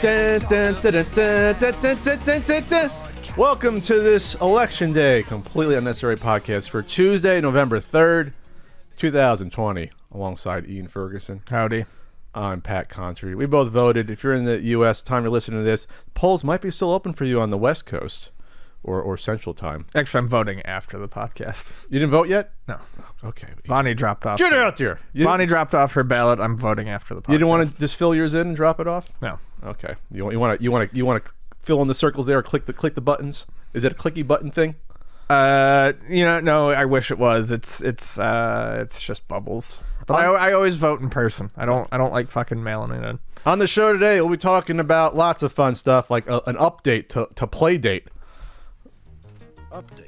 Welcome to this Election Day completely unnecessary podcast for Tuesday, November 3rd, 2020, alongside Ian Ferguson. Howdy. I'm Pat Contry. We both voted. If you're in the U.S., time you're listening to this, polls might be still open for you on the West Coast or Central Time. Actually, I'm voting after the podcast. You didn't vote yet? No. Okay. Bonnie dropped off. Get out there. Bonnie dropped off her ballot. I'm voting after the podcast. You didn't want to just fill yours in and drop it off? No. Okay. You want to fill in the circles there or click the buttons? Is it a clicky button thing? No, I wish it was. It's just bubbles. But I always vote in person. I don't like fucking mailing it in. On the show today, we'll be talking about lots of fun stuff, like an update to Playdate.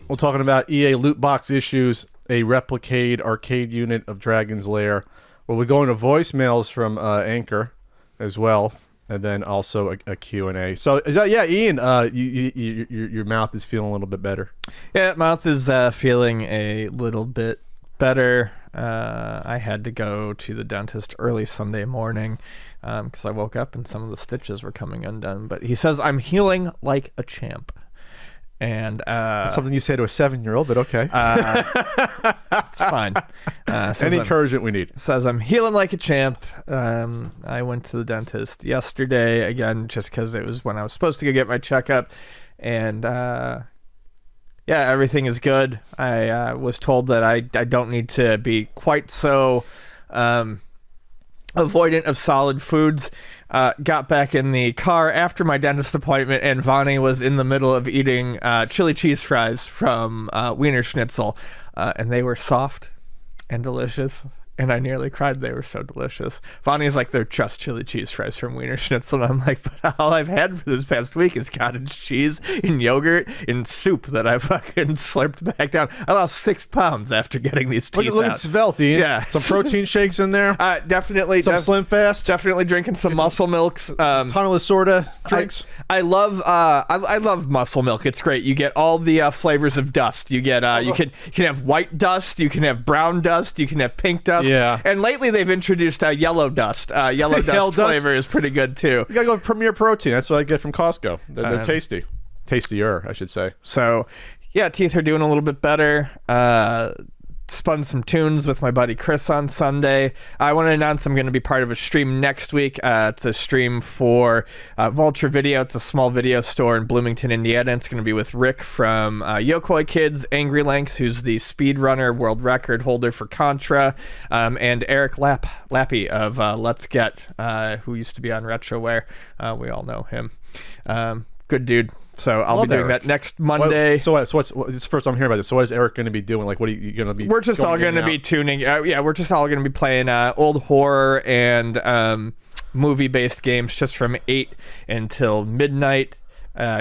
We're talking about EA loot box issues, a replicate arcade unit of Dragon's Lair. We'll be going to voicemails from Anchor as well, and then also a Q&A. So, Ian, your mouth is feeling a little bit better. Yeah, mouth is feeling a little bit better. I had to go to the dentist early Sunday morning because I woke up and some of the stitches were coming undone. But he says I'm healing like a champ. And that's something you say to a 7-year-old, but okay. It's fine. Any encouragement we need. Says I'm healing like a champ. I went to the dentist yesterday, again, just because it was when I was supposed to go get my checkup. And everything is good. I was told that I don't need to be quite so avoidant of solid foods. Got back in the car after my dentist appointment, and Vonnie was in the middle of eating chili cheese fries from Wiener Schnitzel, and they were soft and delicious, and I nearly cried. They were so delicious. Vonnie's like, they're just chili cheese fries from Wiener Schnitzel, and I'm like, but all I've had for this past week is cottage cheese and yogurt and soup that I fucking slurped back down. I lost 6 pounds after getting these teeth Look out. at svelte, Ian. Yeah. Some protein shakes in there. Definitely. Some Slim Fast. Definitely drinking some muscle milks. Tunneless sorta drinks. I love I love muscle milk. It's great. You get all the flavors of dust. You get you can have white dust, you can have brown dust, you can have pink dust. Yeah. And lately they've introduced yellow dust. Yellow dust flavor is pretty good too. You gotta go with Premier Protein. That's what I get from Costco. They're tasty. Tastier, I should say. So, yeah, teeth are doing a little bit better. Spun some tunes with my buddy Chris on Sunday. I want to announce I'm going to be part of a stream next week. It's a stream for Vulture Video. It's a small video store in Bloomington, Indiana. It's going to be with Rick from Yokoi Kids, Angry Lanks, who's the speedrunner world record holder for Contra, and Eric Lappy of Let's Get, who used to be on RetroWare. We all know him. Good dude. So I'll be doing that next Monday. So it's the first time I'm hearing about this. So what is Eric going to be doing? Like, what are you going to be? We're just all going to be tuning. We're just all going to be playing old horror and movie-based games just from 8 until midnight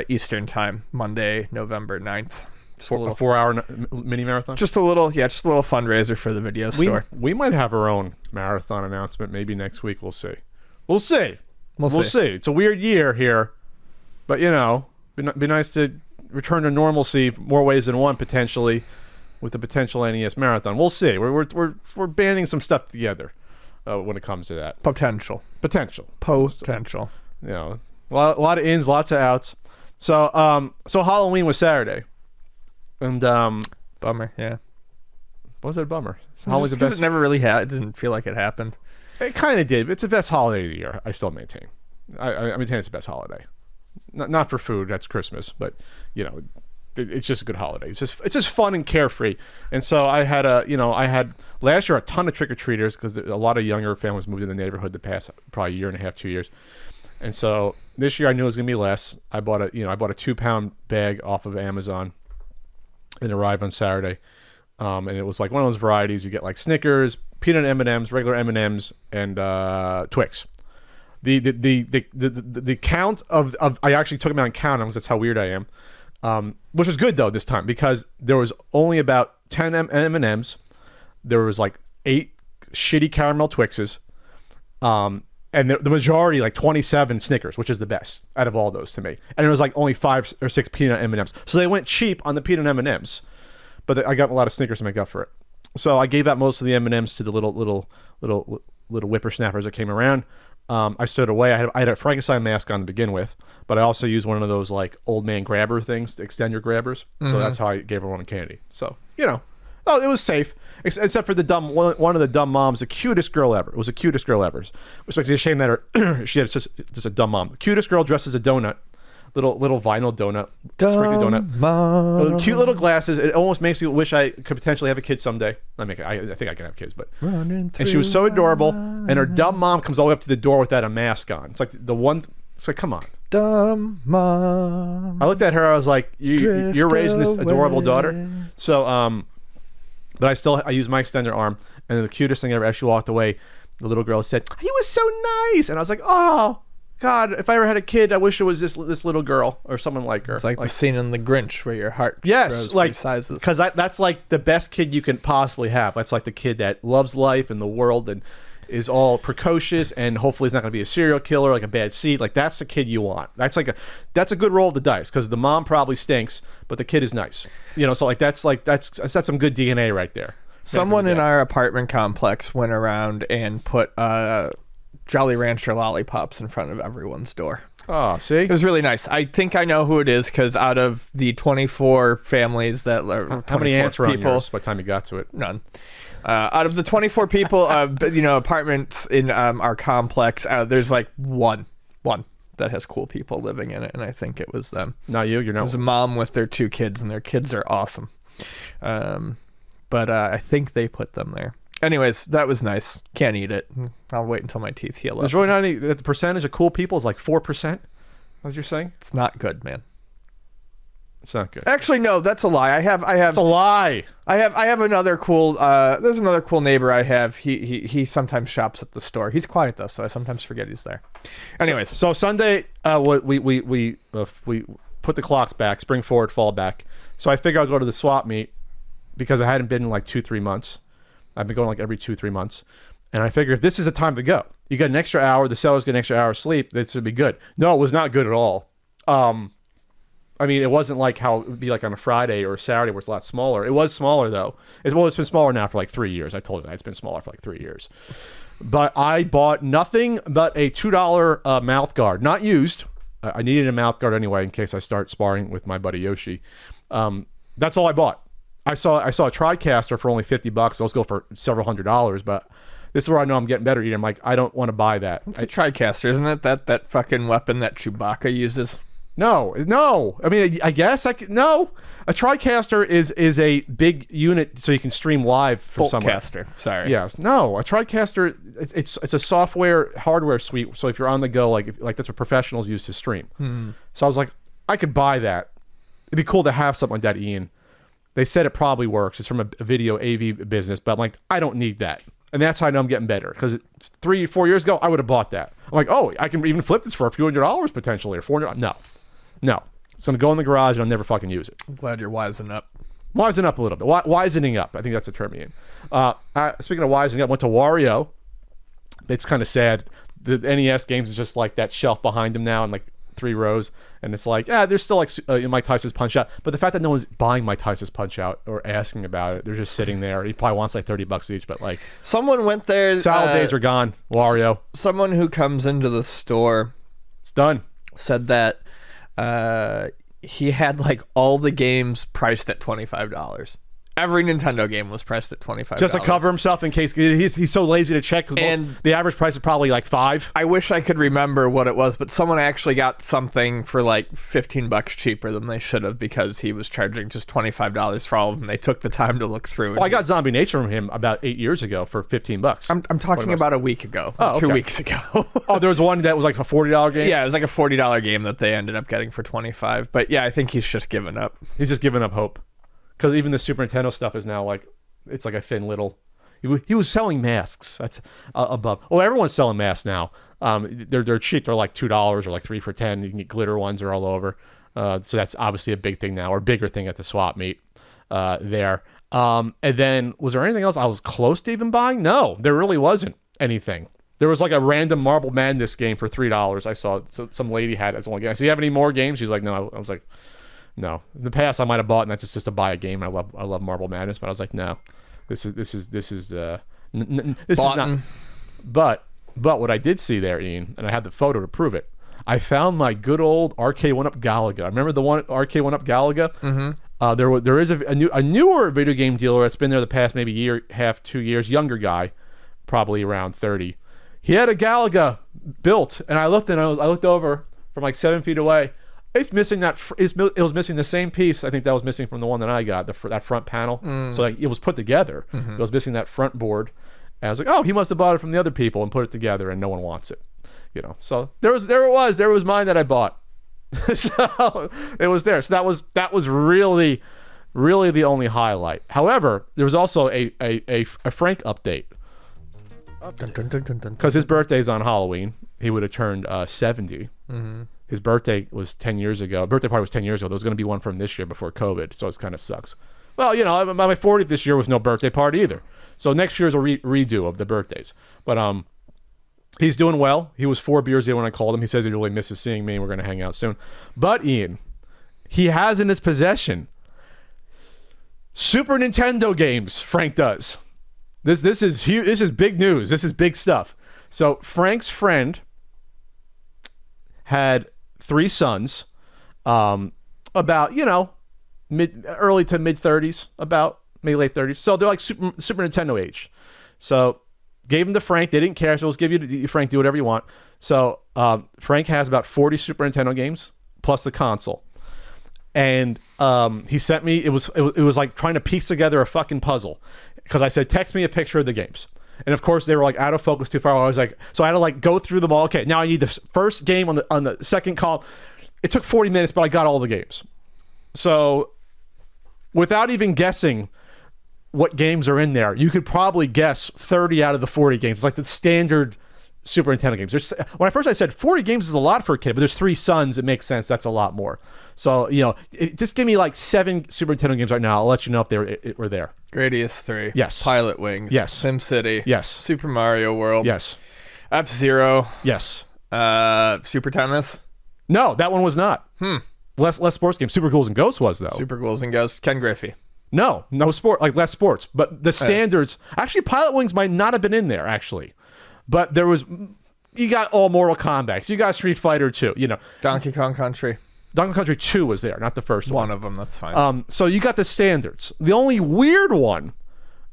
Eastern time, Monday, November 9th. Just a 4-hour mini marathon? Just a little fundraiser for the video store. We might have our own marathon announcement maybe next week. We'll see. We'll see. It's a weird year here, but be nice to return to normalcy more ways than one, potentially, with the potential NES marathon. We'll see. We're banding some stuff together when it comes to that. Potential. A lot of ins, lots of outs. So Halloween was Saturday, and bummer. Yeah. Was it a bummer? Halloween's the best. It never really it didn't feel like it happened. It kind of did. It's the best holiday of the year. I still maintain. I maintain it's the best holiday. Not for food, that's Christmas, but it's just a good holiday. It's just fun and carefree. And so I had last year a ton of trick-or-treaters because a lot of younger families moved in the neighborhood the past probably year and a half, 2 years. And so this year I knew it was gonna be less. I bought a 2-pound bag off of Amazon. It arrived on Saturday, and it was like one of those varieties. You get like Snickers, peanut M&Ms, regular M&Ms, and Twix. The count of I actually took them out and counted them because that's how weird I am, which was good though this time because there was only about 10 M&Ms, there was like 8 shitty caramel Twixes, and the majority like 27 Snickers, which is the best out of all those to me, and it was like only 5 or 6 peanut M&Ms. So they went cheap on the peanut M&Ms, but I got a lot of Snickers to make up for it. So I gave out most of the M&Ms to the little whippersnappers that came around. I stood away. I had a Frankenstein mask on to begin with, but I also used one of those like old man grabber things, the extender grabbers. So that's how I gave everyone a candy. So it was safe, except for the dumb one of the dumb moms, the cutest girl ever. It was the cutest girl ever. It was like a shame that she had just a dumb mom. The cutest girl dressed as a donut. Little vinyl donut, sprinkly donut, cute little glasses. It almost makes you wish I could potentially have a kid someday. I think I can have kids, but and she was so adorable. And her dumb mom comes all the way up to the door without a mask on. It's like it's like, come on, dumb mom. I looked at her. I was like, you're raising this adorable daughter. So but I used my extender arm, and the cutest thing ever. As she walked away, the little girl said, "He was so nice," and I was like, oh. God, if I ever had a kid, I wish it was this little girl or someone like her. It's like the scene in The Grinch where your heart grows three sizes. Because that's like the best kid you can possibly have. That's like the kid that loves life and the world and is all precocious and hopefully is not going to be a serial killer, like a bad seed. Like that's the kid you want. That's a good roll of the dice because the mom probably stinks, but the kid is nice. So like that's some good DNA right there. Someone in our apartment complex went around and put Jolly Rancher lollipops in front of everyone's door. Oh, see? It was really nice. I think I know who it is because out of the 24 families that... How many ants were on yours by the time you got to it? None. Out of the 24 people, apartments in our complex, there's like one that has cool people living in it, and I think it was them. Not you? It was a mom with their 2 kids, and their kids are awesome. But I think they put them there. Anyways, that was nice. Can't eat it. I'll wait until my teeth heal up. There's really not any... The percentage of cool people is like 4%? As you're saying? It's not good, man. It's not good. Actually, no, that's a lie. I have. It's a lie. I have another cool... there's another cool neighbor I have. He sometimes shops at the store. He's quiet, though, so I sometimes forget he's there. Anyways. So Sunday, we put the clocks back, spring forward, fall back. So I figure I'll go to the swap meet because I hadn't been in like 2-3 months. I've been going like every 2-3 months. And I figure if this is the time to go, you get an extra hour, the sellers get an extra hour of sleep, this would be good. No, it was not good at all. I mean, it wasn't like how it would be like on a Friday or a Saturday where it's a lot smaller. It was smaller though. It's been smaller now for like 3 years. I told you that. It's been smaller for like 3 years. But I bought nothing but a $2 mouth guard. Not used. I needed a mouth guard anyway in case I start sparring with my buddy Yoshi. That's all I bought. I saw a TriCaster for only $50. Those go for several $100s, but this is where I know I'm getting better at eating. I'm like, I don't want to buy that. It's a TriCaster, isn't it? That fucking weapon that Chewbacca uses. No. I mean, I guess no. A TriCaster is a big unit so you can stream live from somewhere. Boltcaster. Sorry. Yeah. No, a TriCaster. It's a software hardware suite. So if you're on the go, like that's what professionals use to stream. So I was like, I could buy that. It'd be cool to have something like that, Ian. They said it probably works. It's from a video AV business, but I'm like, I don't need that. And that's how I know I'm getting better. Because 3-4 years ago, I would have bought that. I'm like, oh, I can even flip this for a few $100s potentially, or $400. No. It's going to go in the garage and I'll never fucking use it. I'm glad you're wising up. Wising up a little bit. Wisening up. I think that's a term, Ian. Speaking of wisening up, went to Wario. It's kind of sad. The NES games is just like that shelf behind him now, and like 3 rows, and it's like, there's still like Mike Tyson's Punch Out, but the fact that no one's buying Mike Tyson's Punch Out or asking about it, they're just sitting there. He probably wants like $30 each, but like someone went there. Salad days are gone. Wario. Someone who comes into the store, it's done, said that he had like all the games priced at $25. Every Nintendo game was priced at $25. Just to cover himself in case he's so lazy to check, because the average price is probably like $5. I wish I could remember what it was, but someone actually got something for like $15 cheaper than they should have, because he was charging just $25 for all of them. They took the time to look through. Well, I got Zombie Nature from him about 8 years ago for $15. I'm talking about a week ago. Oh, 2 weeks ago. Oh, there was one that was like a $40 game? Yeah, it was like a $40 game that they ended up getting for $25. But yeah, I think he's just given up. He's just given up hope. Because even the Super Nintendo stuff is now like, it's like a thin little... He was selling masks. That's above. Oh, everyone's selling masks now. They're cheap. They're like $2 or like 3 for $10. You can get glitter ones. They're all over. So that's obviously a big thing now, or bigger thing at the swap meet there. And then, was there anything else I was close to even buying? No, there really wasn't anything. There was like a random Marble Madness game for $3. I saw some lady had it as one game. I said, "You have any more games?" She's like, "No." I was like, no. In the past, I might have bought, and that's just to buy a game. I love Marble Madness, but I was like, no, this is not. But But what I did see there, Ian, and I had the photo to prove it, I found my good old Arcade 1-Up Galaga. Remember the one Arcade 1-Up Galaga? Mm-hmm. There is a newer video game dealer that's been there the past maybe year, half, 2 years, younger guy, probably around 30. He had a Galaga built, and I looked over from like 7 feet away. It's missing it was missing the same piece I think that was missing from the one that I got, that front panel. So like, it was put together. Mm-hmm. It was missing that front board. And I was like, oh, he must have bought it from the other people and put it together, and no one wants it. So there was mine that I bought. So it was there. So that was really, really the only highlight. However, there was also a Frank update. Because his birthday's on Halloween. He would have turned 70. Mm-hmm. His birthday was 10 years ago. Birthday party was 10 years ago. There was going to be one from this year before COVID, so it kind of sucks. Well, my 40th this year was no birthday party either. So next year's a redo of the birthdays. But he's doing well. He was 4 beers in when I called him. He says he really misses seeing me, and we're going to hang out soon. But Ian, he has in his possession Super Nintendo games. Frank does. This is huge. This is big news. This is big stuff. So Frank's friend had 3 sons, about early to mid 30s, about maybe late 30s. So they're like Super Nintendo age. So gave them to Frank. They didn't care, so let's give you to Frank. Do whatever you want. So Frank has about 40 Super Nintendo games plus the console. And he sent me. It was like trying to piece together a fucking puzzle, because I said, text me a picture of the games. And of course they were like out of focus too far. I was like, so I had to like go through them all. Okay, now I need the first game on the second column. It took 40 minutes, but I got all the games. So without even guessing what games are in there, you could probably guess 30 out of the 40 games. It's like the standard Super Nintendo games. When I said 40 games is a lot for a kid, but there's 3 sons, it makes sense. That's a lot more. So, just give me like 7 Super Nintendo games right now. I'll let you know if they were there. Gradius 3. Yes. Pilot Wings. Yes. SimCity. Yes. Super Mario World. Yes. F-Zero. Yes. Super Tennis. No, that one was not. Less sports games. Super Ghouls and Ghosts was, though. Super Ghouls and Ghosts. Ken Griffey. No sport, like less sports. But the standards, actually Pilot Wings might not have been in there, actually. But you got all Mortal Kombat. You got Street Fighter 2, Donkey Kong Country. Donkey Kong Country 2 was there, not the first one. One of them, that's fine. So you got the standards. The only weird one,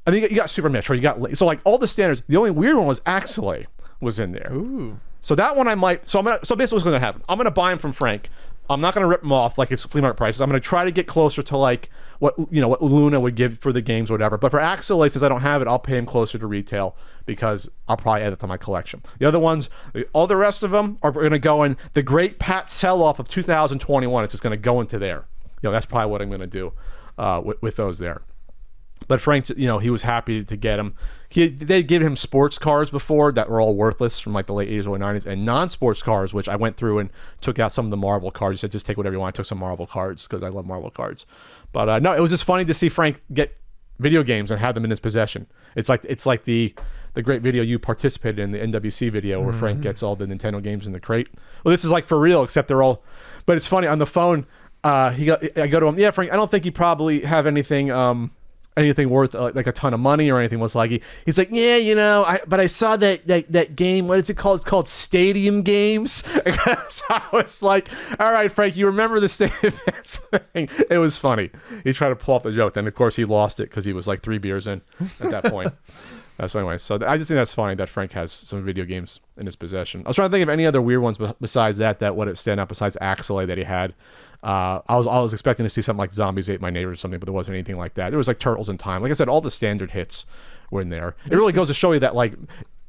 I think you got Super Metroid, so like all the standards, the only weird one was Axelay was in there. Ooh. So that one so basically what's going to happen, I'm going to buy him from Frank. I'm not going to rip them off like it's flea market prices. I'm going to try to get closer to like what Luna would give for the games or whatever. But for Axelay, since I don't have it, I'll pay him closer to retail because I'll probably add it to my collection. The other ones, all the rest of them are going to go in the great Pat sell-off of 2021. It's just going to go into there. That's probably what I'm going to do with those there. But Frank, he was happy to get them. They'd given him sports cars before that were all worthless from like the late 80s, early 90s, and non-sports cars, which I went through and took out some of the Marvel cards. He said, just take whatever you want. I took some Marvel cards because I love Marvel cards. But no, it was just funny to see Frank get video games and have them in his possession. It's like the great video you participated in, the NWC video where Frank gets all the Nintendo games in the crate. Well, this is like for real, except they're all. But it's funny on the phone. I go to him. Yeah, Frank. I don't think you probably have anything worth like a ton of money or anything. Was like he's like, yeah, but I saw that game. What is it called? It's called Stadium Games. So I was like, all right, Frank, you remember the Stadium Games thing? It was funny. He tried to pull off the joke. Then of course he lost it because he was like 3 beers in at that point. So anyway, so I just think that's funny that Frank has some video games in his possession. I was trying to think of any other weird ones besides that would stand out besides Axelay that he had. I was expecting to see something like Zombies Ate My Neighbor or something, but there wasn't anything like that. There was like Turtles in Time. Like I said, all the standard hits were in there. It really goes to show you that like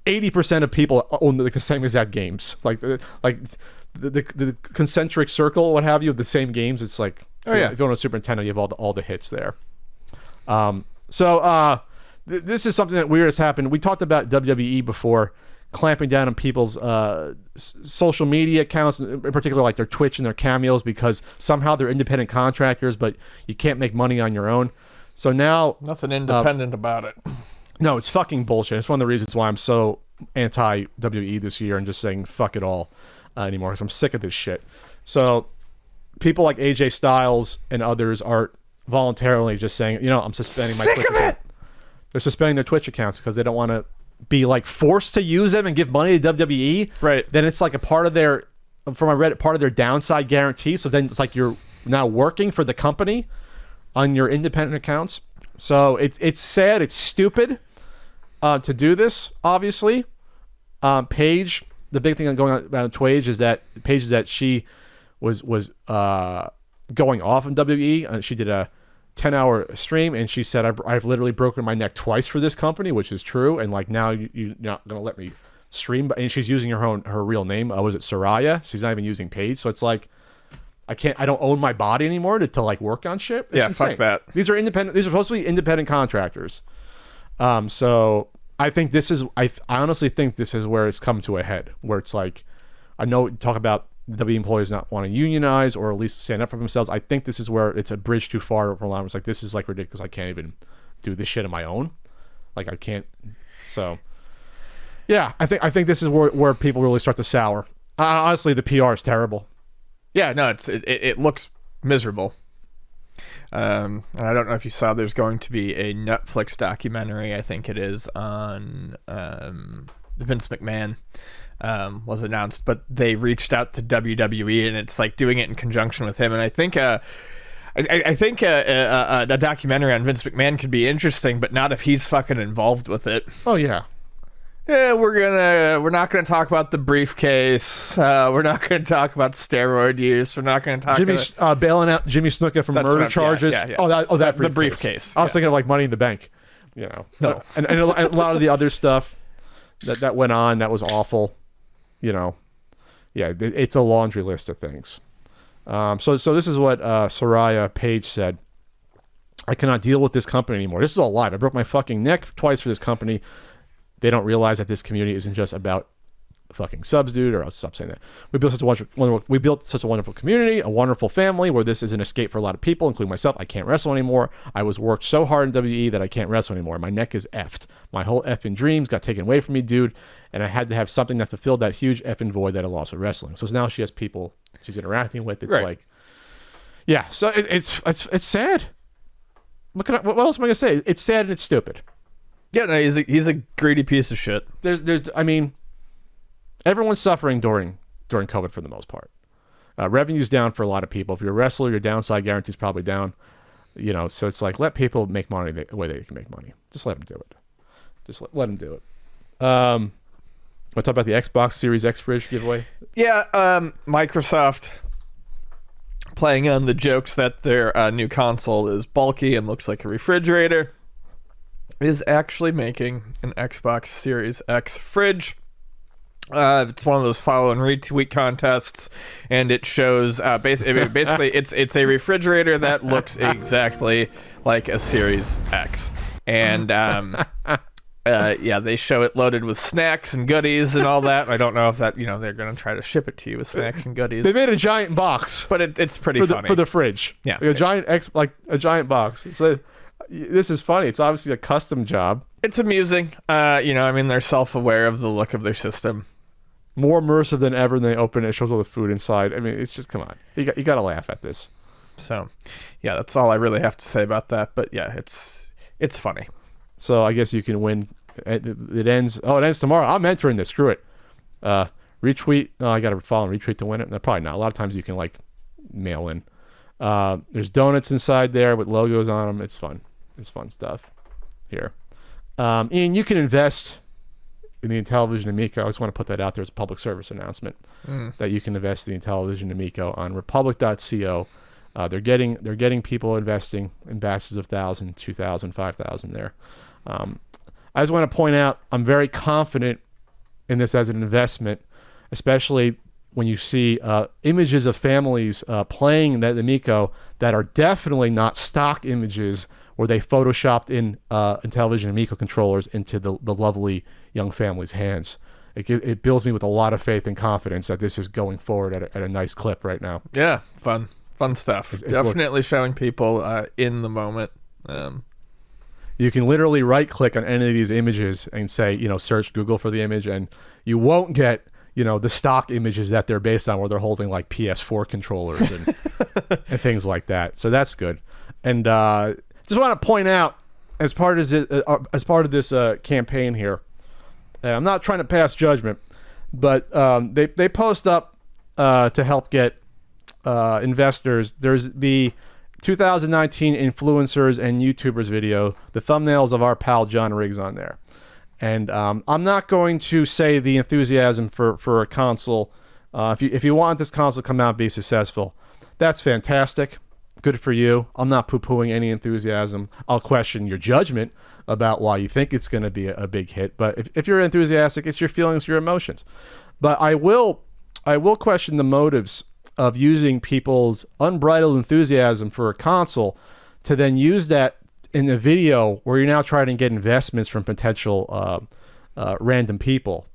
80% of people own the same exact games. Like the concentric circle, what have you, of the same games. It's like, if you own a Super Nintendo, you have all the hits there. This is something that weird has happened. We talked about WWE before clamping down on people's social media accounts, in particular like their Twitch and their Cameos, because somehow they're independent contractors, but you can't make money on your own. So now... Nothing independent about it. No, it's fucking bullshit. It's one of the reasons why I'm so anti-WWE this year and just saying fuck it all anymore, because I'm sick of this shit. So people like AJ Styles and others are voluntarily just saying, I'm suspending my Twitch account. They're suspending their Twitch accounts because they don't want to be like forced to use them and give money to WWE, Right. then it's like a part of their, from I read it, part of their downside guarantee. So then it's like you're now working for the company on your independent accounts. So it's sad, it's stupid to do this, obviously. Paige, the big thing going on about Paige is that she was going off in WWE. She did a 10-hour stream, and she said, I've literally broken my neck twice for this company, which is true. And like, now you're not going to let me stream. And she's using her real name. Was it Soraya? She's not even using Paige. So it's like, I don't own my body anymore to like work on shit. It's insane. Fuck that. These are supposed to be independent contractors. So I think I honestly think this is where it's come to a head, where it's like, I know talk about W employees not want to unionize or at least stand up for themselves. I think this is where it's a bridge too far for a lot of. It's like, this is like ridiculous. I can't even do this shit on my own. Like, I can't. So yeah, I think this is where people really start to sour. Honestly, the PR is terrible. Yeah, no, it looks miserable. And I don't know if you saw, there's going to be a Netflix documentary, I think it is, on Vince McMahon. Was announced, but they reached out to WWE, and it's like doing it in conjunction with him. And I think a documentary on Vince McMahon could be interesting, but not if he's fucking involved with it. Oh yeah. Yeah, we're not gonna talk about the briefcase. We're not gonna talk about steroid use. We're not gonna talk about bailing out Jimmy Snuka from murder charges. Yeah. That briefcase. The briefcase. I was thinking of like Money in the Bank, No. And a lot of the other stuff that went on that was awful. Yeah, it's a laundry list of things. So this is what Soraya Page said. I cannot deal with this company anymore. This is all live. I broke my fucking neck twice for this company. They don't realize that this community isn't just about fucking subs, dude, or I'll stop saying that. We built such a wonderful community, a wonderful family where this is an escape for a lot of people, including myself. I can't wrestle anymore. I was worked so hard in WWE that I can't wrestle anymore. My neck is effed. My whole effing dreams got taken away from me, dude, and I had to have something that fulfilled that huge effing void that I lost with wrestling. So now she has people she's interacting with. It's like, yeah. So it's sad. What else am I gonna say? It's sad and it's stupid. Yeah, no, he's a greedy piece of shit. I mean, everyone's suffering during COVID for the most part. Revenue's down for a lot of people. If you're a wrestler, your downside guarantee is probably down. So it's like, let people make money the way they can make money. Just let them do it. Just let them do it. Want to talk about the Xbox Series X fridge giveaway? Yeah, Microsoft playing on the jokes that their new console is bulky and looks like a refrigerator is actually making an Xbox Series X fridge. It's one of those follow and retweet contests, and it shows basically it's a refrigerator that looks exactly like a Series X, and they show it loaded with snacks and goodies and all that. I don't know if that they're gonna try to ship it to you with snacks and goodies. They made a giant box, but it's pretty funny for the fridge. Yeah, like a giant box. So this is funny. It's obviously a custom job. It's amusing. They're self-aware of the look of their system. More immersive than ever. And they open it, shows all the food inside. I mean, it's just, come on. You got to laugh at this. So, yeah, that's all I really have to say about that. But yeah, it's funny. So I guess you can win. It ends tomorrow. I'm entering this. Screw it. Retweet. No, I got to follow and retweet to win it. No, probably not. A lot of times you can like mail in. There's donuts inside there with logos on them. It's fun. It's fun stuff here. And you can invest in the Intellivision Amico. I just want to put that out there as a public service announcement that you can invest in the Intellivision Amico on republic.co. They're getting people investing in batches of 1,000, 2,000, 5,000 there. I just want to point out I'm very confident in this as an investment, especially when you see images of families playing the Amico that are definitely not stock images where they photoshopped in Intellivision Amico controllers into the lovely young family's hands. It fills me with a lot of faith and confidence that this is going forward at a nice clip right now. Yeah, fun stuff. It's definitely showing people in the moment. You can literally right-click on any of these images and say, search Google for the image, and you won't get, the stock images that they're based on where they're holding like PS4 controllers and, and things like that. So that's good. And just want to point out, as part of this campaign here, and I'm not trying to pass judgment, but they post up to help get investors. There's the 2019 influencers and YouTubers video, the thumbnails of our pal John Riggs on there. And I'm not going to say the enthusiasm for a console. If you want this console to come out and be successful, that's fantastic. Good for you. I'm not poo-pooing any enthusiasm. I'll question your judgment about why you think it's going to be a big hit. But if you're enthusiastic, it's your feelings, your emotions. But I will question the motives of using people's unbridled enthusiasm for a console to then use that in a video where you're now trying to get investments from potential random people.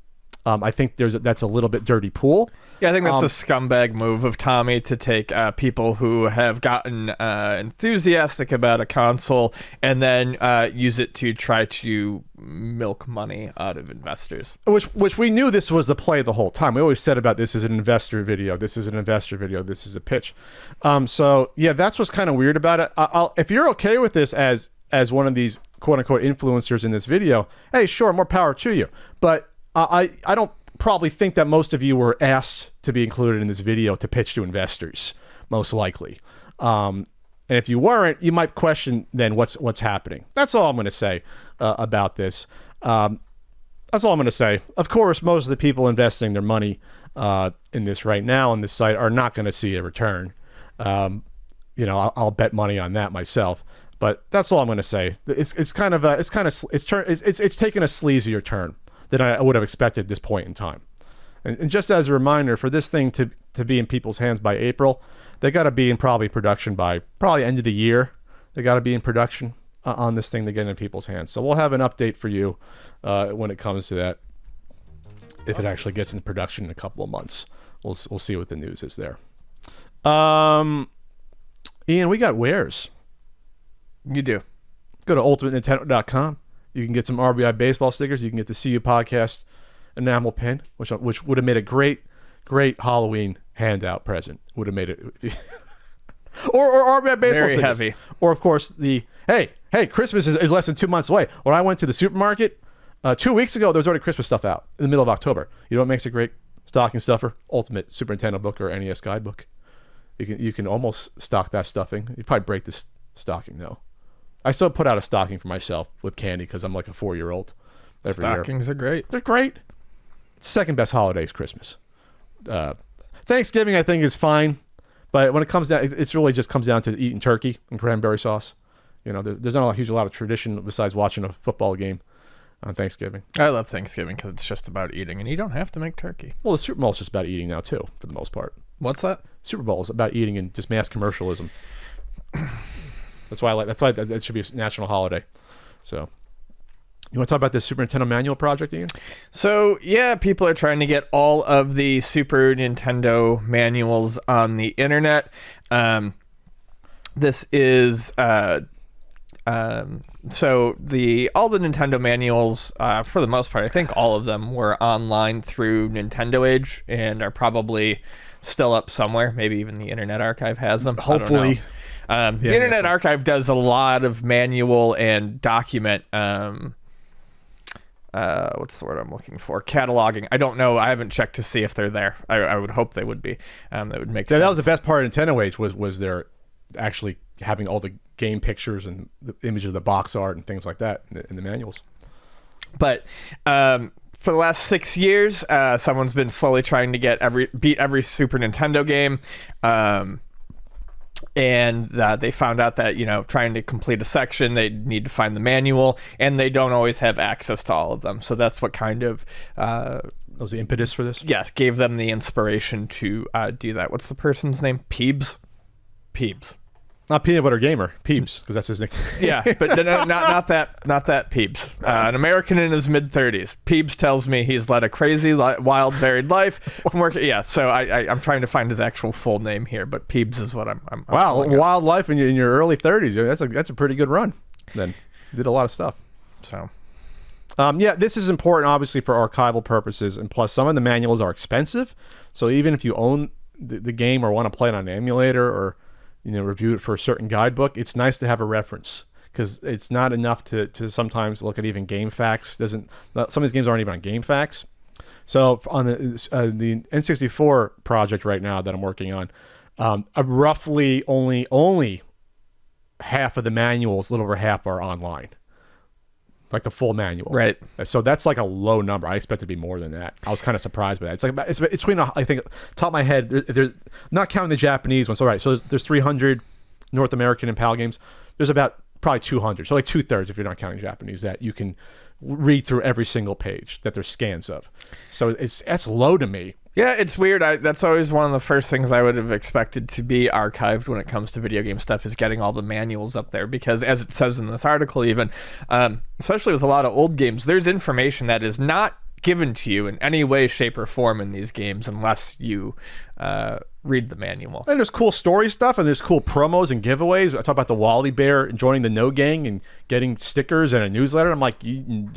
I think that's a little bit dirty pool. Yeah, I think that's a scumbag move of Tommy to take people who have gotten enthusiastic about a console and then use it to try to milk money out of investors. Which we knew this was the play the whole time. We always said about this is an investor video. This is an investor video. This is a pitch. So yeah, that's what's kind of weird about it. If you're okay with this as one of these quote unquote influencers in this video, hey, sure, more power to you. But I don't probably think that most of you were asked to be included in this video to pitch to investors, most likely. And if you weren't, you might question then what's happening. That's all I'm going to say about this. That's all I'm going to say. Of course, most of the people investing their money in this right now on this site are not going to see a return. I'll bet money on that myself. But that's all I'm going to say. It's taken a sleazier turn than I would have expected at this point in time. And just as a reminder, for this thing to be in people's hands by April, they got to be in production by end of the year. They got to be in production on this thing to get in people's hands. So we'll have an update for you when it comes to that. If it actually gets into production in a couple of months, we'll see what the news is there. Ian, we got wares. You do. Go to ultimatenintendo.com. You can get some RBI baseball stickers. You can get the CU podcast enamel pin, which would have made a great Halloween handout present. Would have made it, or RBI baseball very stickers. Heavy. Or of course the hey, Christmas is less than 2 months away. When I went to the supermarket 2 weeks ago, there was already Christmas stuff out in the middle of October. You know what makes a great stocking stuffer? Ultimate Super Nintendo book or NES guidebook. You can almost stock that stuffing. You probably break this stocking though. I still put out a stocking for myself with candy because I'm like a 4-year-old. Stockings are great. They're great. Second best holiday is Christmas. Thanksgiving, I think, is fine. But when it comes down, it really just comes down to eating turkey and cranberry sauce. There's not a lot of tradition besides watching a football game on Thanksgiving. I love Thanksgiving because it's just about eating, and you don't have to make turkey. Well, the Super Bowl is just about eating now, too, for the most part. What's that? Super Bowl is about eating and just mass commercialism. That's why that should be a national holiday. So, you want to talk about this Super Nintendo manual project, Ian? So, yeah, people are trying to get all of the Super Nintendo manuals on the internet. This is all the Nintendo manuals, for the most part, I think all of them were online through Nintendo Age and are probably still up somewhere. Maybe even the Internet Archive has them. Hopefully. The Internet Archive does a lot of manual and document what's the word I'm looking for? Cataloging. I don't know. I haven't checked to see if they're there. I would hope they would be. That would make sense. That was the best part of Nintendo Age was their actually having all the game pictures and the image of the box art and things like that in the manuals. But for the last 6 years, someone's been slowly trying to beat every Super Nintendo game. And they found out that, trying to complete a section, they need to find the manual, and they don't always have access to all of them. So that's what kind of... that was the impetus for this? Yes, gave them the inspiration to do that. What's the person's name? Peebs? Not Peanut Butter Gamer, Peebs, because that's his nickname. Yeah, but no, not that Peebs. An American in his mid-30s. Peebs tells me he's led a crazy, wild, varied life. Yeah, so I'm trying to find his actual full name here, but Peebs is what I'm wow, wild life in your early 30s. That's a pretty good run. Then you did a lot of stuff. So, yeah, this is important, obviously, for archival purposes, and plus some of the manuals are expensive. So even if you own the game or want to play it on an emulator or review it for a certain guidebook, it's nice to have a reference because it's not enough to sometimes look at even game facts. Some of these games aren't even on game facts. So on the N64 project right now that I'm working on, roughly only half of the manuals, a little over half, are online, like the full manual. Right. So that's like a low number. I expect it to be more than that. I was kind of surprised by that. It's like it's between, I think, top of my head, there's not counting the Japanese ones. So right, so there's 300 North American and PAL games. There's about probably 200, so like 2/3 if you're not counting Japanese, that you can read through every single page that there's scans of. So that's low to me. Yeah, it's weird. That's always one of the first things I would have expected to be archived when it comes to video game stuff, is getting all the manuals up there, because as it says in this article, even especially with a lot of old games, there's information that is not given to you in any way, shape, or form in these games unless you read the manual. And there's cool story stuff, and there's cool promos and giveaways. I talk about the Wally Bear joining the No Gang and getting stickers and a newsletter. I'm like,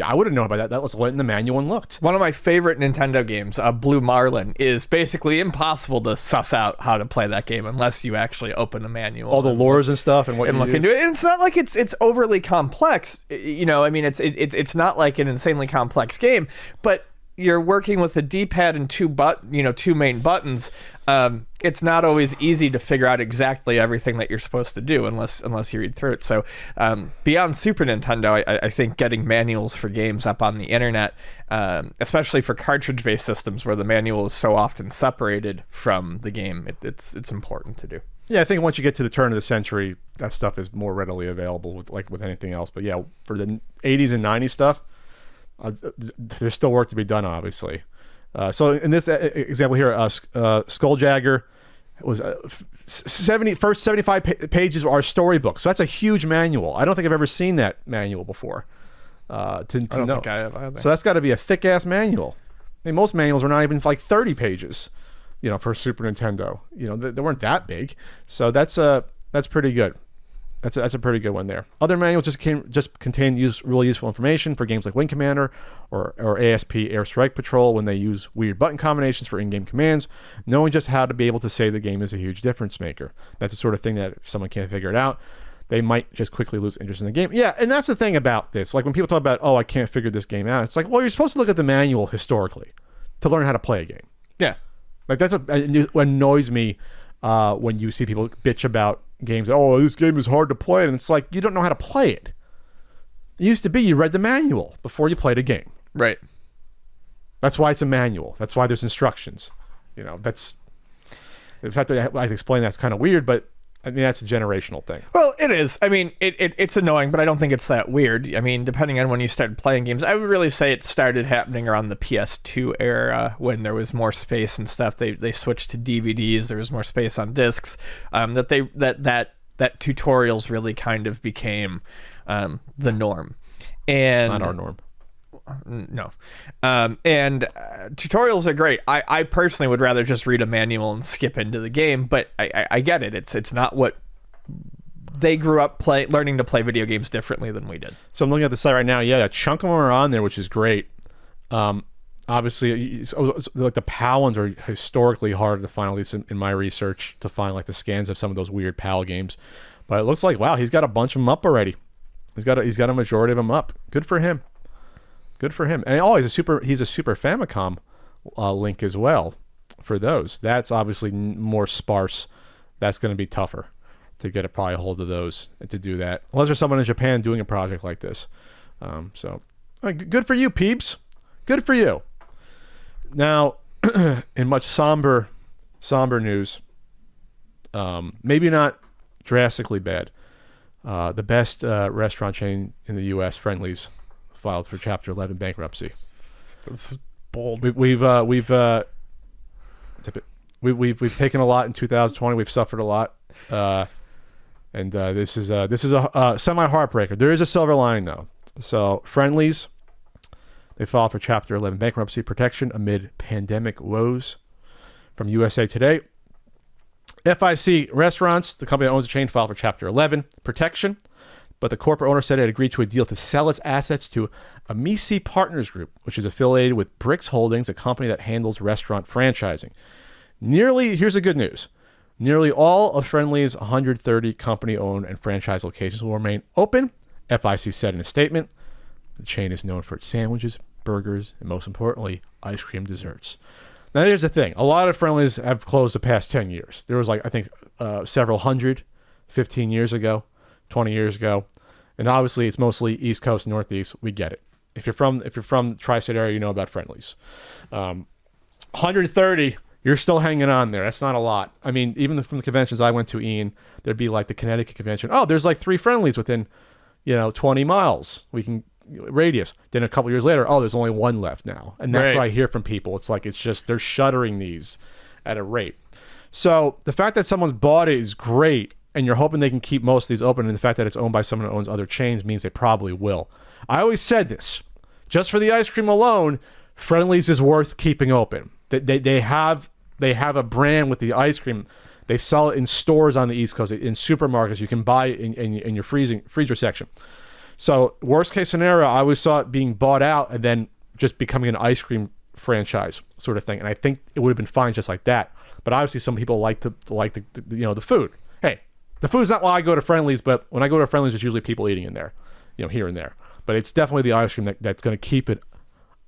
I would have known about that. That was what in the manual and looked. One of my favorite Nintendo games, Blue Marlin, is basically impossible to suss out how to play that game unless you actually open a manual. All the lores and stuff and what and you look into it. And it's not like it's overly complex. You know, I mean, it's not like an insanely complex game, but you're working with a D-pad and two main buttons. It's not always easy to figure out exactly everything that you're supposed to do unless you read through it. So beyond Super Nintendo, I think getting manuals for games up on the internet, especially for cartridge-based systems where the manual is so often separated from the game, it's important to do. Yeah, I think once you get to the turn of the century, that stuff is more readily available with anything else. But yeah, for the 80s and 90s stuff, there's still work to be done, obviously. So in this example here, Skulljagger was first 75 pages are storybook. So that's a huge manual. I don't think I've ever seen that manual before. I don't think I have either. So that's got to be a thick ass manual. I mean, most manuals are not even like 30 pages, for Super Nintendo. They weren't that big. So that's pretty good. That's a pretty good one there. Other manuals just contain really useful information for games like Wing Commander or ASP Air Strike Patrol when they use weird button combinations for in-game commands. Knowing just how to be able to save the game is a huge difference maker. That's the sort of thing that if someone can't figure it out, they might just quickly lose interest in the game. Yeah, and that's the thing about this. Like when people talk about, I can't figure this game out, it's like, well, you're supposed to look at the manual historically to learn how to play a game. Yeah. Like that's what annoys me when you see people bitch about games. This game is hard to play, and it's like, you don't know how to play it. It used to be you read the manual before you played a game. Right. That's why it's a manual. That's why there's instructions. That's the fact that I explain that's kind of weird, but I mean that's a generational thing. Well, it is. I mean, it's annoying, but I don't think it's that weird. I mean, depending on when you started playing games, I would really say it started happening around the PS2 era when there was more space and stuff. They switched to DVDs. There was more space on discs. That tutorials really kind of became the norm. And not our norm. No. Tutorials are great. I personally would rather just read a manual and skip into the game, but I get it. It's not what they grew up learning to play video games differently than we did. So I'm looking at the site right now. Yeah, a chunk of them are on there, which is great. Obviously, like the PAL ones are historically hard to find, at least in my research, to find like the scans of some of those weird PAL games. But it looks like, wow, he's got a bunch of them up already. He's got a majority of them up. Good for him. Good for him. And he's a Super Famicom link as well for those. That's obviously more sparse. That's going to be tougher to get probably a hold of those and to do that. Unless there's someone in Japan doing a project like this. So good for you, peeps. Good for you. Now, in much somber news, maybe not drastically bad, the best restaurant chain in the U.S., Friendly's, filed for Chapter 11 bankruptcy. That's bold. We've taken a lot in 2020. We've suffered a lot, and this is a semi heartbreaker. There is a silver lining though. So Friendly's, they filed for Chapter 11 bankruptcy protection amid pandemic woes. From USA Today, FIC Restaurants, the company that owns the chain, filed for Chapter 11 protection. But the corporate owner said it agreed to a deal to sell its assets to Amici Partners Group, which is affiliated with Brix Holdings, a company that handles restaurant franchising. Here's the good news. Nearly all of Friendly's 130 company-owned and franchise locations will remain open, FIC said in a statement, the chain is known for its sandwiches, burgers, and most importantly, ice cream desserts. Now, here's the thing. A lot of Friendlies have closed the past 10 years. There was I think several hundred 15 years ago, 20 years ago. And obviously, it's mostly East Coast, Northeast. We get it. If you're from the tri-state area, you know about Friendlies. 130, you're still hanging on there. That's not a lot. I mean, even from the conventions I went to, Ian, there'd be the Connecticut convention. Oh, there's 3 Friendlies within, 20 miles. We can radius. Then a couple years later, oh, there's only 1 left now. And that's what I hear from people. It's it's just they're shuttering these at a rate. So the fact that someone's bought it is great, and you're hoping they can keep most of these open, and the fact that it's owned by someone who owns other chains means they probably will. I always said this. Just for the ice cream alone, Friendlies is worth keeping open. They have a brand with the ice cream. They sell it in stores on the East Coast, in supermarkets. You can buy it in your freezer section. So worst case scenario, I always saw it being bought out and then just becoming an ice cream franchise sort of thing. And I think it would have been fine just like that. But obviously, some people like the food. Hey, the food's not why I go to Friendlies, but when I go to Friendlies, there's usually people eating in there, here and there. But it's definitely the ice cream that's going to keep it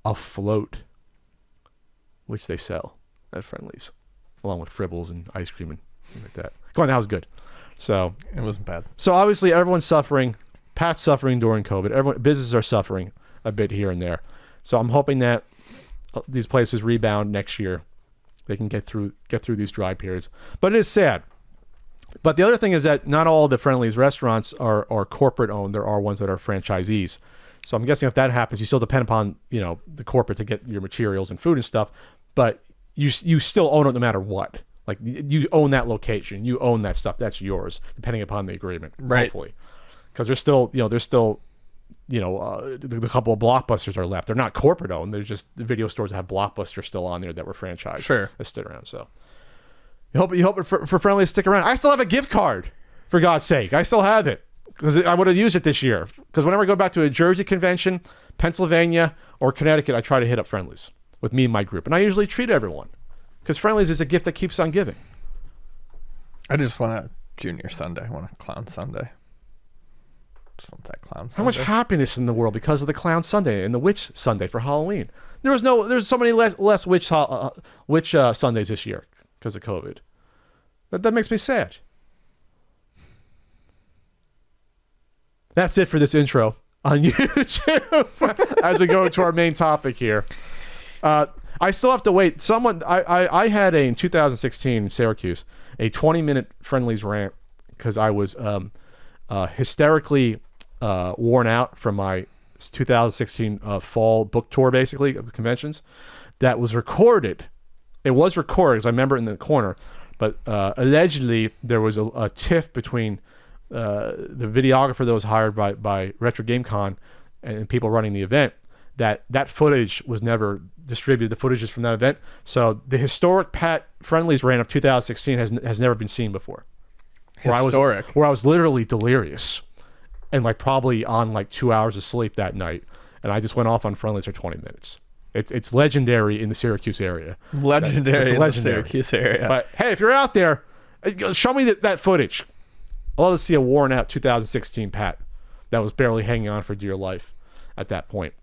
afloat, which they sell at Friendlies, along with Fribbles and ice cream and things like that. Come on, that was good. So it wasn't bad. So obviously, everyone's suffering. Pat's suffering during COVID. Businesses are suffering a bit here and there. So I'm hoping that these places rebound next year. They can get through these dry periods. But it is sad. But the other thing is that not all the Friendlies restaurants are corporate owned. There are ones that are franchisees. So I'm guessing if that happens, you still depend upon the corporate to get your materials and food and stuff. But you still own it no matter what. You own that location. You own that stuff. That's yours, depending upon the agreement. Right. Hopefully, because there's still the couple of Blockbusters are left. They're not corporate owned. There's just the video stores that have Blockbuster still on there that were franchised. Sure. That stood around. So you hope for Friendlies to stick around. I still have a gift card, for God's sake. I still have it because I would have used it this year. Because whenever I go back to a Jersey convention, Pennsylvania, or Connecticut, I try to hit up Friendlies with me and my group. And I usually treat everyone because Friendlies is a gift that keeps on giving. I just want a junior Sunday. I want a clown Sunday. Just want that clown Sunday. How much happiness in the world because of the clown Sunday and the witch Sunday for Halloween. There's so many less witch Sundays this year because of COVID. That makes me sad. That's it for this intro on YouTube as we go into our main topic here. I still have to wait. I had in 2016 in Syracuse, a 20-minute Friendlies rant because I was hysterically worn out from my 2016 fall book tour, basically, of conventions. That was recorded. It was recorded because I remember it in the corner. But allegedly, there was a tiff between the videographer that was hired by Retro Game Con and people running the event. That footage was never distributed. The footage is from that event. So the historic Pat Friendlies rant of 2016 has never been seen before. Historic. Where I was literally delirious and probably on 2 hours of sleep that night. And I just went off on Friendlies for 20 minutes. It's legendary in the Syracuse area. Legendary in the Syracuse area. But hey, if you're out there, show me that footage. I'd love to see a worn out 2016 Pat that was barely hanging on for dear life at that point.